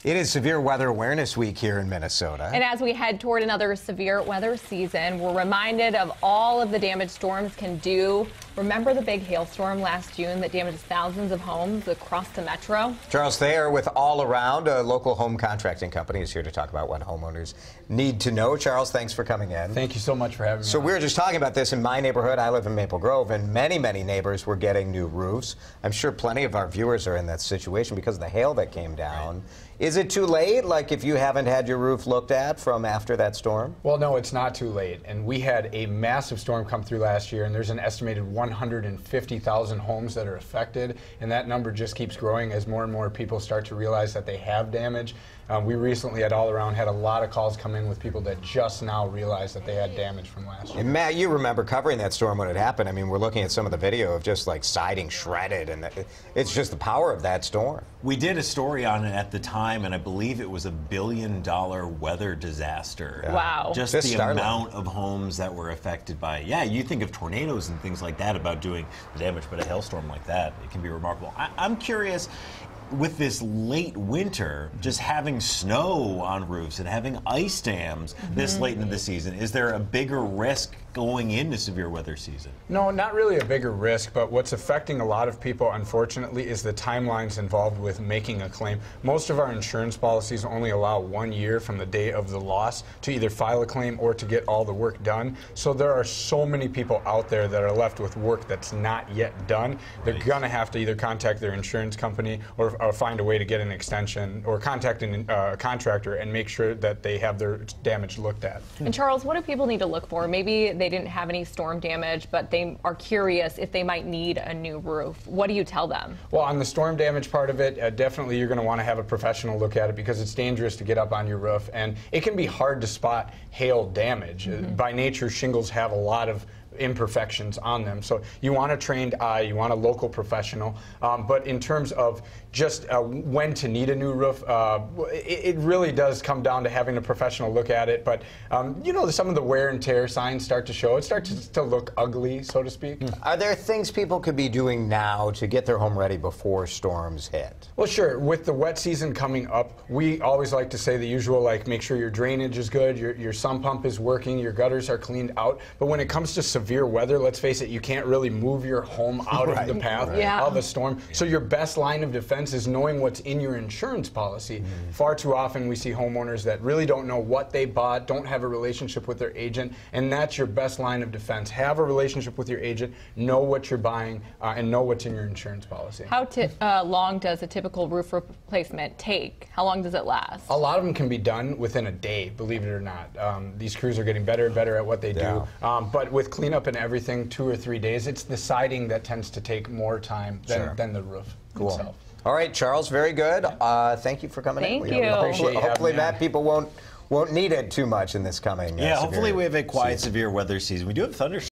It is Severe Weather Awareness Week here in Minnesota. And as we head toward another severe weather season, we're reminded of all of the damage storms can do. Remember the big hailstorm last June that damaged thousands of homes across the metro? Charles Thayer with All Around, a local home contracting company, is here to talk about what homeowners need to know. Charles, thanks for coming in. Thank you so much for having me. So we were just talking about this in my neighborhood. I live in Maple Grove, and many neighbors were getting new roofs. I'm sure plenty of our viewers are in that situation because of the hail that came down. Right. Is it too late, like if you haven't had your roof looked at from after that storm? Well, no, it's not too late. And we had a massive storm come through last year, and there's an estimated 150,000 homes that are affected. And that number just keeps growing as more and more people start to realize that they have damage. We recently at All Around had a lot of calls come in with people that just now realized that they had damage from last year. And Matt, you remember covering that storm when it happened. I mean, we're looking at some of the video of just like siding shredded, and it's just the power of that storm. We did a story on it at the time, and I believe it was $1 billion weather disaster. Yeah. Wow. Just the amount of homes that were affected by it. Yeah, you think of tornadoes and things like that about doing the damage, but a hailstorm like that, it can be remarkable. I'm curious, with this late winter, just having snow on roofs and having ice dams this late into the season, is there a bigger risk going into severe weather season? No, not really a bigger risk, but what's affecting a lot of people, unfortunately, is the timelines involved with making a claim. Most of our insurance policies only allow 1 year from the day of the loss to either file a claim or to get all the work done. So there are so many people out there that are left with work that's not yet done. They're going to have to either contact their insurance company or find a way to get an extension or contact a contractor and make sure that they have their damage looked at. And Charles, what do people need to look for? Maybe they didn't have any storm damage, but they are curious if they might need a new roof. What do you tell them? Well, on the storm damage part of it, definitely you're going to want to have a professional look at it because it's dangerous to get up on your roof, and it can be hard to spot hail damage. By nature, shingles have a lot of imperfections on them. So you want a trained eye, you want a local professional. But in terms of just when to need a new roof, it really does come down to having a professional look at it. But you know, some of the wear and tear signs start to show. It starts to look ugly, so to speak. Are there things people could be doing now to get their home ready before storms hit? Well, sure. With the wet season coming up, we always like to say the usual, like make sure your drainage is good, your sump pump is working, your gutters are cleaned out. But when it comes to severe weather, let's face it, you can't really move your home out of the path of a storm. So your best line of defense is knowing what's in your insurance policy. Far too often we see homeowners that really don't know what they bought, don't have a relationship with their agent, and that's your best line of defense. Have a relationship with your agent, know what you're buying, and know what's in your insurance policy. How long does a typical roof replacement take? How long does it last? A lot of them can be done within a day, believe it or not. These crews are getting better and better at what they do. But with cleanup and everything, 2 or 3 days. It's the siding that tends to take more time than the roof itself. All right, Charles, very good. Thank you for coming in. Thank you. Appreciate you. Hopefully, Matt, people won't need it too much in this coming. Hopefully we have a quiet, severe weather season. We do have thunderstorms